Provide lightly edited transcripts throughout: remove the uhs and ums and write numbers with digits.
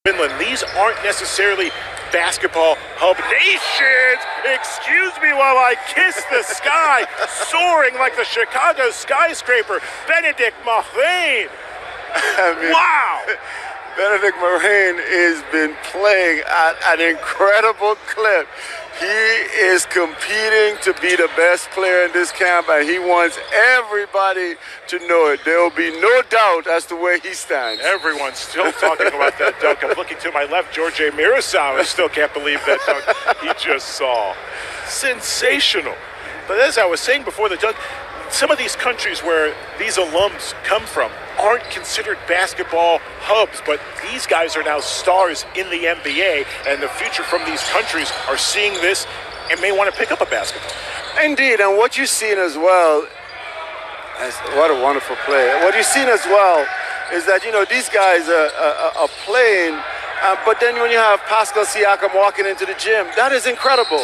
Finland. These aren't necessarily basketball hub nations. Excuse me while I kiss the sky, soaring like the Chicago skyscraper. Benedict Marine. Wow. Benedict Marine has been playing at an incredible clip. He is competing to be the best player in this camp, and he wants everybody to know it. There will be no doubt as to where he stands. Everyone's still talking about that dunk. I'm looking to my left, George Miroslav. I still can't believe that dunk he just saw. Sensational. But as I was saying before the dunk, some of these countries where these alums come from aren't considered basketball hubs, but these guys are now stars in the NBA, and the future from these countries are seeing this and may want to pick up a basketball. Indeed, and what you've seen as well, what a wonderful play. What you've seen as well is that, these guys are playing, but then when you have Pascal Siakam walking into the gym, that is incredible.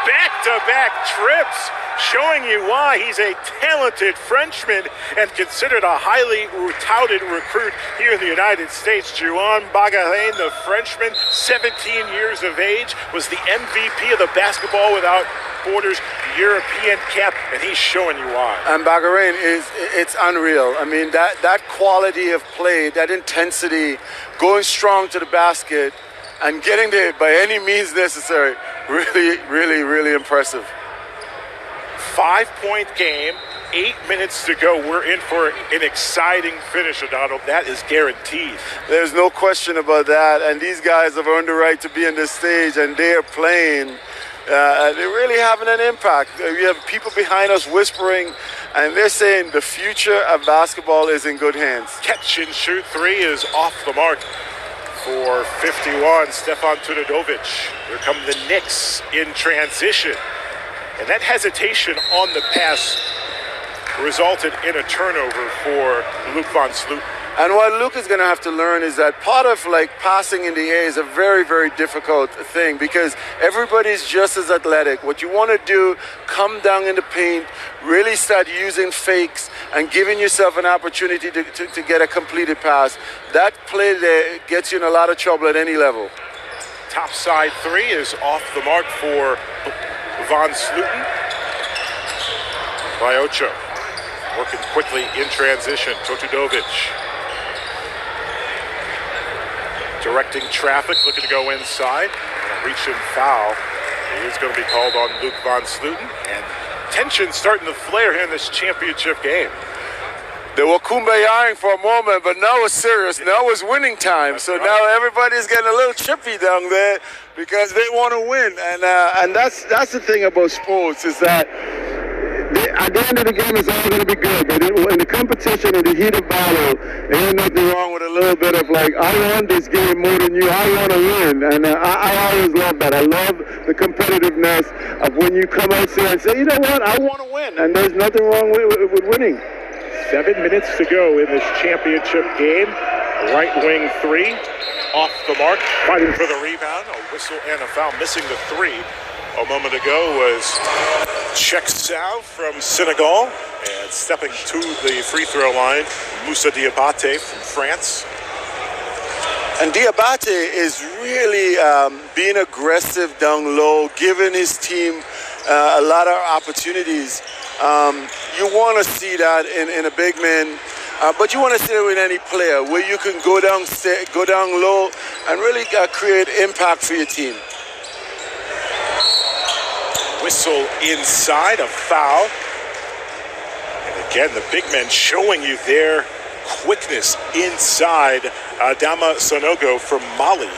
Back-to-back trips, showing you why he's a talented Frenchman and considered a highly touted recruit here in the United States. Juan Bagarin, the Frenchman, 17 years of age, was the MVP of the Basketball Without Borders European Camp, and he's showing you why. And Bagarin it's unreal. I mean, that quality of play, that intensity, going strong to the basket and getting there by any means necessary, really, really, really impressive. 5-point game, 8 minutes to go. We're in for an exciting finish, Donald. That is guaranteed. There's no question about that. And these guys have earned the right to be on this stage, and they are playing. They're really having an impact. We have people behind us whispering, and they're saying the future of basketball is in good hands. Catch and shoot three is off the mark for 51, Stefan Tudovic. Here come the Knicks in transition. And that hesitation on the pass resulted in a turnover for Luc van Sloten. And what Luke is going to have to learn is that part of passing in the air is a very, very difficult thing because everybody's just as athletic. What you want to do, come down in the paint, really start using fakes and giving yourself an opportunity to get a completed pass. That play there gets you in a lot of trouble at any level. Top side three is off the mark for Van Sloten. By Ocho. Working quickly in transition. Tudovic. Directing traffic, looking to go inside. And a reach-in foul. It is going to be called on Luc van Sloten. And tension starting to flare here in this championship game. They were kumbayaing for a moment, but now it's serious. Now it's winning time. That's so right. Now everybody's getting a little chippy down there because they want to win. And that's the thing about sports is that at the end of the game, it's all going to be good. But in the competition, in the heat of battle, there ain't nothing wrong with a little bit of I want this game more than you. I want to win. And I always love that. I love the competitiveness of when you come out there and say, you know what, I want to win. And there's nothing wrong with winning. 7 minutes to go in this championship game. Right wing three, off the mark, fighting for the rebound. A whistle and a foul, missing the three. A moment ago was Cheikhsau from Senegal, and stepping to the free throw line, Moussa Diabate from France. And Diabate is really being aggressive down low, giving his team a lot of opportunities. You want to see that in a big man, but you want to see it with any player where you can go down low and really create impact for your team. Whistle inside, a foul. And again, the big men showing you their quickness inside. Adama Sanogo from Mali.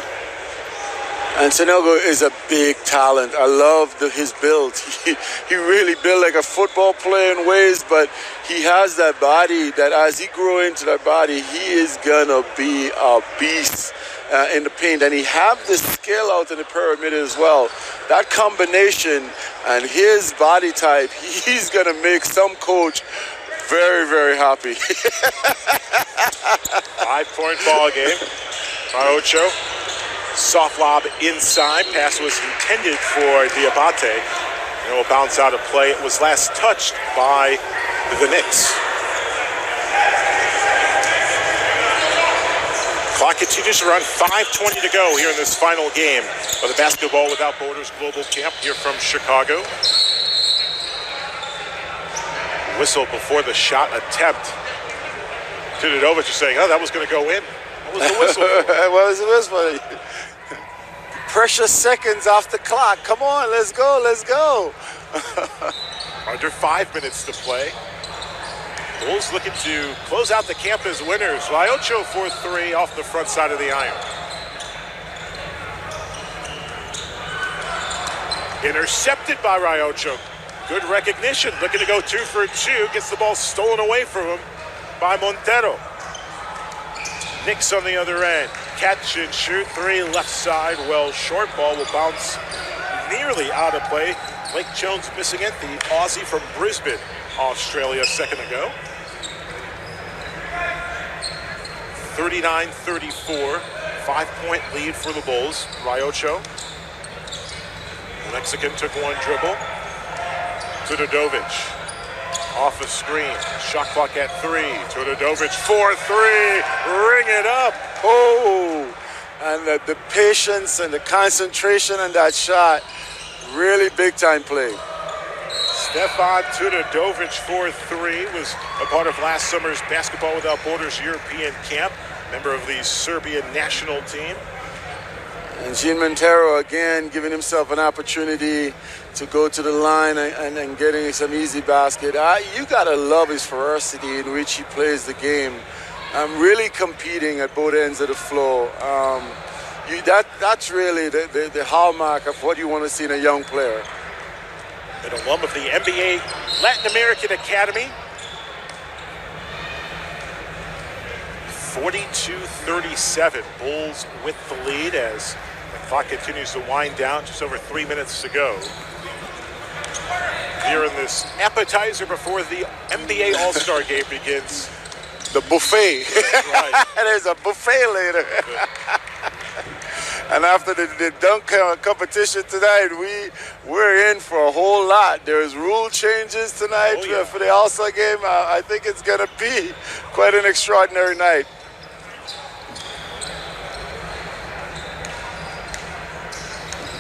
And Sanogo is a big talent. I love his build. He really built like a football player in ways, but he has that body that as he grows into that body, he is going to be a beast in the paint. And he have the skill out in the pyramid as well. That combination and his body type, he's going to make some coach very, very happy. 5-point ball game. Ocho. Soft lob inside. Pass was intended for Diabate. And it will bounce out of play. It was last touched by the Knicks. Clock continues to run, 5:20 to go here in this final game of the Basketball Without Borders Global Camp here from Chicago. Whistle before the shot attempt. Tudovic is saying, oh, that was going to go in. What was the whistle for? What was the whistle? Precious seconds off the clock. Come on, let's go, let's go. Under 5 minutes to play. Bulls looking to close out the camp as winners. Ryocho for 3 off the front side of the iron. Intercepted by Ryocho. Good recognition. Looking to go 2 for 2. Gets the ball stolen away from him by Montero. Knicks on the other end. Catch and shoot 3 left side. Well, short ball will bounce nearly out of play. Blake Jones missing it. The Aussie from Brisbane, Australia, a second ago. 39-34. 5-point lead for the Bulls. Ryocho. The Mexican took one dribble. Tudovic. Off a screen. Shot clock at 3. Tudovic 4-3. Ring it up. Oh, and the patience and the concentration on that shot. Really big time play. Stefan Tudovic for 3 was a part of last summer's Basketball Without Borders European camp. Member of the Serbian national team. And Jean Montero again giving himself an opportunity to go to the line and getting some easy basket. You gotta love his ferocity in which he plays the game. Really competing at both ends of the floor. That's really the hallmark of what you want to see in a young player. An alum of the NBA Latin American Academy. 42-37. Bulls with the lead as the clock continues to wind down. Just over 3 minutes to go. Here in this appetizer before the NBA All-Star game begins. The buffet. Right. There's a buffet later. And after the dunk competition tonight, we're in for a whole lot. There's rule changes tonight for the All-Star game. I think it's going to be quite an extraordinary night.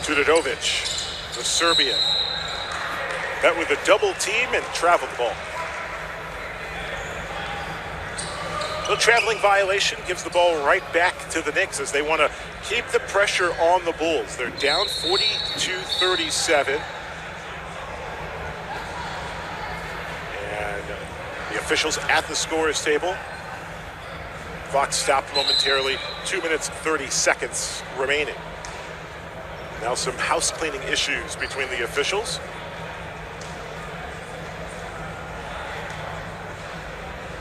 Tudovic, the Serbian, met with a double team and traveled the ball. The traveling violation gives the ball right back to the Knicks as they want to keep the pressure on the Bulls. They're down 42-37. And the officials at the scorer's table. Clock stopped momentarily. 2 minutes, 30 seconds remaining. Now some house cleaning issues between the officials.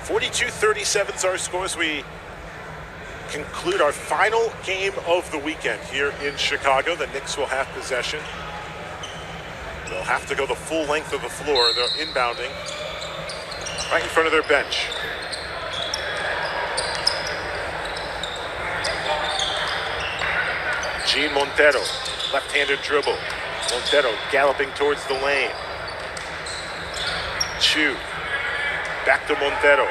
42-37 is our score as we conclude our final game of the weekend here in Chicago. The Knicks will have possession. They'll have to go the full length of the floor. They're inbounding right in front of their bench. Jean Montero, left-handed dribble. Montero galloping towards the lane. Chu. Back to Montero.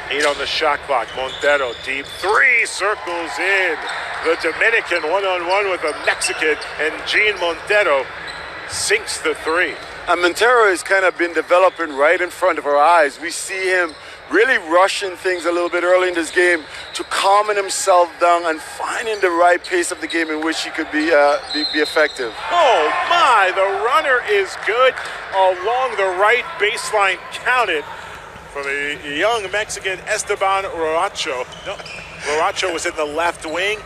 8 on the shot clock. Montero, deep 3, circles in. The Dominican one-on-one with a Mexican, and Jean Montero sinks the 3. And Montero has kind of been developing right in front of our eyes. We see him really rushing things a little bit early in this game to calming himself down and finding the right pace of the game in which he could be effective. Oh my, the runner is good along the right baseline, counted for the young Mexican Esteban Roacho. No, Roacho was in the left wing,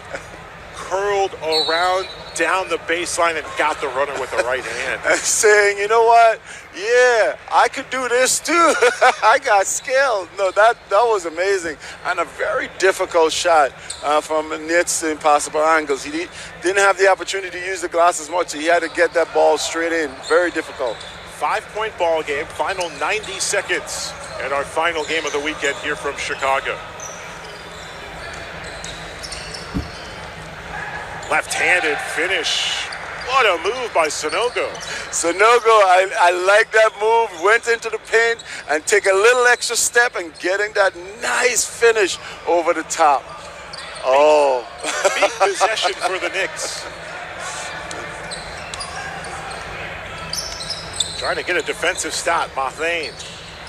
curled around down the baseline and got the runner with the right hand. And saying, you know what? Yeah, I could do this too. I got skilled. No, that was amazing. And a very difficult shot from Nitz impossible angles. He didn't have the opportunity to use the glass as much. So he had to get that ball straight in. Very difficult. 5-point ball game. Final 90 seconds. And our final game of the weekend here from Chicago. Left-handed finish. What a move by Sanogo. Sanogo, I like that move. Went into the paint and take a little extra step and getting that nice finish over the top. Oh. Big possession for the Knicks. Trying to get a defensive stop, Mothane,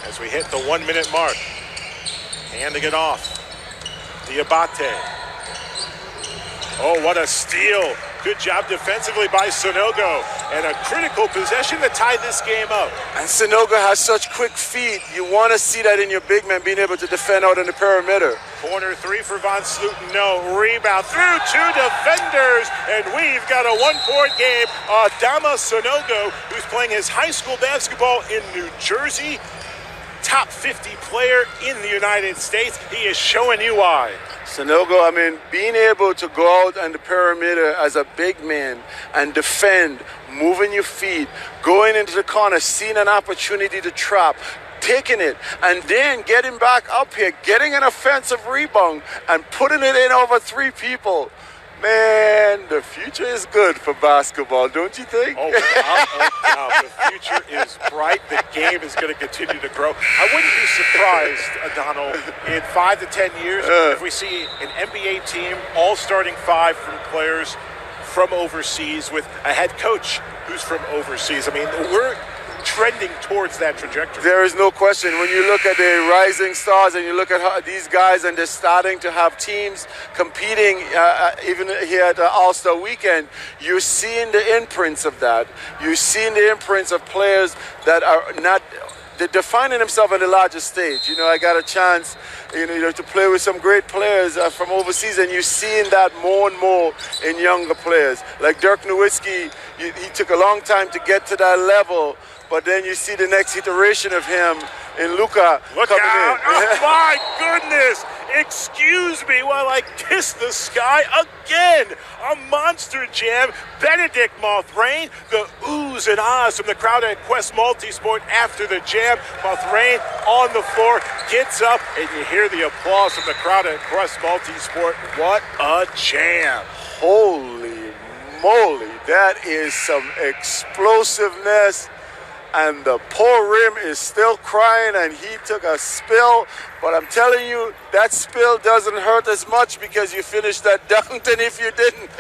as we hit the 1 minute mark. Handing it off. Diabate. Oh, what a steal. Good job defensively by Sonogo. And a critical possession to tie this game up. And Sonogo has such quick feet. You want to see that in your big man, being able to defend out in the perimeter. Corner three for Von Sluten. No. Rebound through two defenders. And we've got a 1-point game. Adama Sonogo, who's playing his high school basketball in New Jersey. Top 50 player in the United States. He is showing you why. Sonogo, I mean, being able to go out on the perimeter as a big man and defend, moving your feet, going into the corner, seeing an opportunity to trap, taking it, and then getting back up here, getting an offensive rebound, and putting it in over three people. Man, the future is good for basketball, don't you think? Oh, without a doubt. The future is bright. The game is going to continue to grow. I wouldn't be surprised, Donald, in 5 to 10 years if we see an NBA team, all starting five from players from overseas with a head coach who's from overseas. I mean, we're trending towards that trajectory. There is no question. When you look at the rising stars and you look at how these guys, and they're starting to have teams competing even here at the All-Star Weekend, you're seeing the imprints of that. You're seeing the imprints of players that are not defining themselves on the largest stage. You know, I got a chance, to play with some great players from overseas, and you're seeing that more and more in younger players. Like Dirk Nowitzki, he took a long time to get to that level, but then you see the next iteration of him in Luka coming in. Oh my goodness! Excuse me while I kiss the sky again. A monster jam. Benedict Mothrain, the oohs and ahs from the crowd at Quest Multisport after the jam. Mothrain on the floor, gets up, and you hear the applause from the crowd at Quest Multisport. What a jam. Holy moly, that is some explosiveness. And the poor rim is still crying, and he took a spill. But I'm telling you, that spill doesn't hurt as much because you finished that dunk than if you didn't.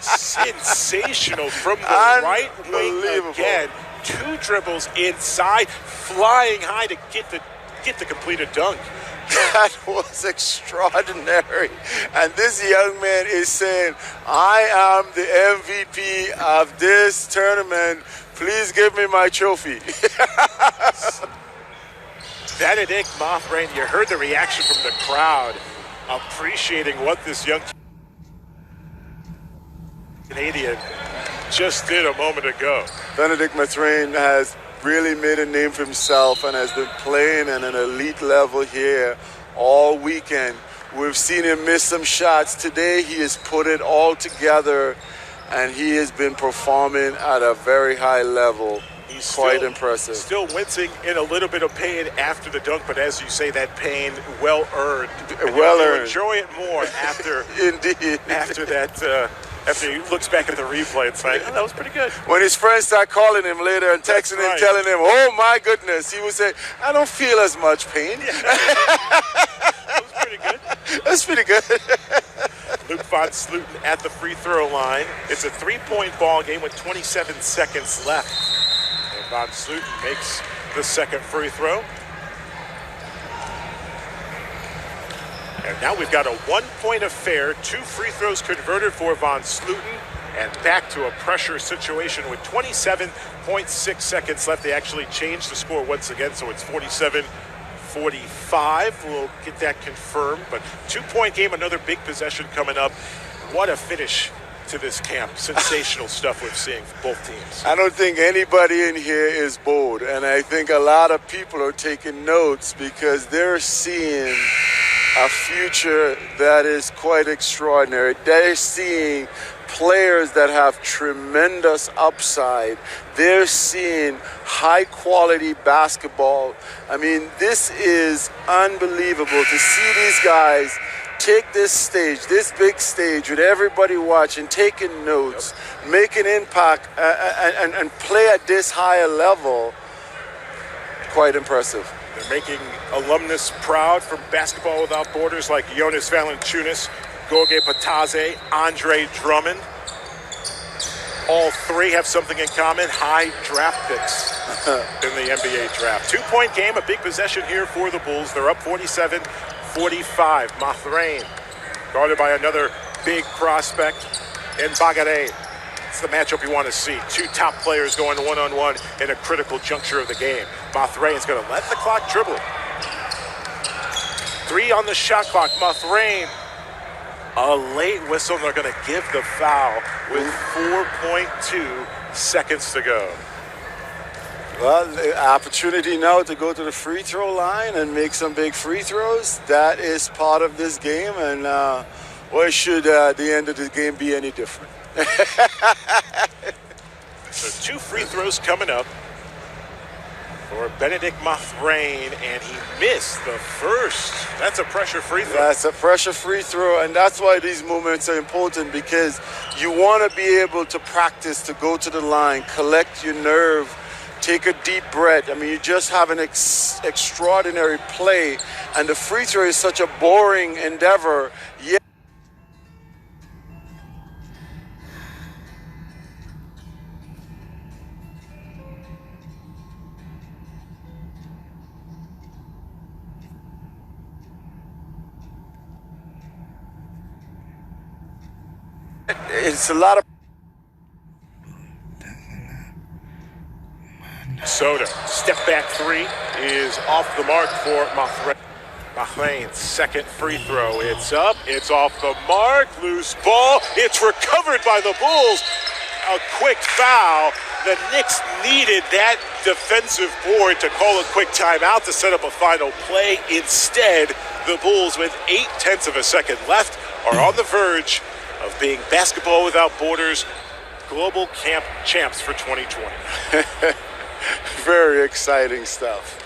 Sensational from the right wing again. Two dribbles inside, flying high to get the completed dunk. That was extraordinary. And this young man is saying, I am the MVP of this tournament. Please give me my trophy. Benedict Mothrain, you heard the reaction from the crowd, appreciating what this young Canadian just did a moment ago. Benedict Mothrain has really made a name for himself and has been playing at an elite level here all weekend. We've seen him miss some shots. Today he has put it all together, and he has been performing at a very high level. He's quite impressive. Still wincing in a little bit of pain after the dunk, but as you say, that pain well earned. Well earned. Enjoy it more after. Indeed. After that. After he looks back at the replay and saying, that was pretty good. When his friends start calling him later and texting him, telling him, oh my goodness, he would say, I don't feel as much pain. Yeah. That was pretty good. That's pretty good. Luke Von Sluten at the free throw line. It's a 3-point ball game with 27 seconds left. And Von Sluten makes the second free throw. And now we've got a 1-point affair, 2 free throws converted for Von Sluten, and back to a pressure situation with 27.6 seconds left. They actually changed the score once again, so it's 47-45. We'll get that confirmed, but 2-point game, another big possession coming up. What a finish to this camp. Sensational stuff we've seen from both teams. I don't think anybody in here is bored, and I think a lot of people are taking notes because they're seeing a future that is quite extraordinary. They're seeing players that have tremendous upside. They're seeing high quality basketball. I mean, this is unbelievable to see these guys take this stage, this big stage with everybody watching, taking notes, making impact and play at this higher level. Quite impressive. They're making alumnus proud from Basketball Without Borders like Jonas Valanciunas, Goge Pataze, Andre Drummond. All three have something in common: high draft picks in the NBA draft. 2-point game, a big possession here for the Bulls. They're up 47-45. Mathrain guarded by another big prospect in Bagare. It's the matchup you want to see. Two top players going one-on-one in a critical juncture of the game. Mathrain's going to let the clock dribble. 3 on the shot clock. Mathrain, a late whistle, and they're going to give the foul with 4.2 seconds to go. Well, the opportunity now to go to the free throw line and make some big free throws. That is part of this game, and why should the end of the game be any different? So 2 free throws coming up for Benedict Mathrain, and he missed the first. That's a pressure free throw. That's a pressure free throw, and that's why these moments are important, because you want to be able to practice to go to the line, collect your nerve, take a deep breath. I mean, you just have an extraordinary play, and the free throw is such a boring endeavor. Yeah. It's a lot of Soda, step back 3 is off the mark for Mathrain. Mathrain's second free throw. It's up, it's off the mark, loose ball, it's recovered by the Bulls. A quick foul. The Knicks needed that defensive board to call a quick timeout to set up a final play. Instead, the Bulls, with 0.8 of a second left, are on the verge of being Basketball Without Borders Global Camp champs for 2020. very exciting stuff.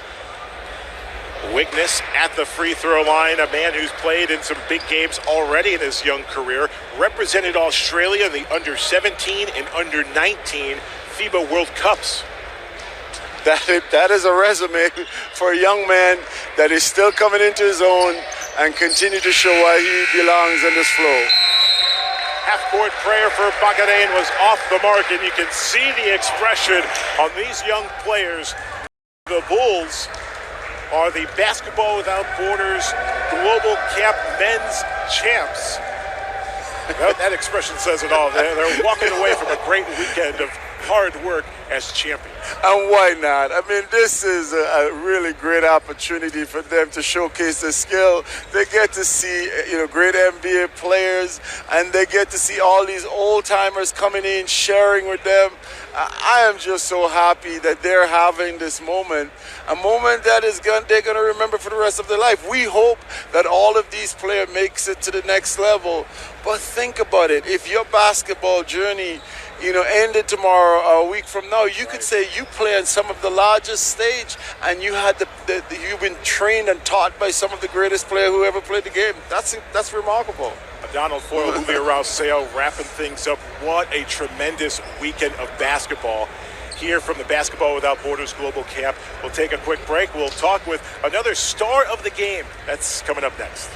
Witness at the free throw line, a man who's played in some big games already in his young career, represented Australia in the under-17 and under-19 FIBA World Cups. That is a resume for a young man that is still coming into his own and continue to show why he belongs in this flow. Half-court prayer for Bagaren was off the mark, and you can see the expression on these young players. The Bulls are the Basketball Without Borders Global Camp men's champs. That expression says it all. They're walking away from a great weekend of hard work as champions. And why not? I mean, this is a really great opportunity for them to showcase their skill. They get to see, great NBA players, and they get to see all these old-timers coming in, sharing with them. I am just so happy that they're having this moment, a moment that they're going to remember for the rest of their life. We hope that all of these players makes it to the next level. But think about it. If your basketball journey ended tomorrow or a week from now, you could say you play on some of the largest stage, and you had you've been trained and taught by some of the greatest players who ever played the game. That's remarkable. Donald Foyle, Julio Rousseau wrapping things up. What a tremendous weekend of basketball here from the Basketball Without Borders Global Camp. We'll take a quick break. We'll talk with another star of the game. That's coming up next.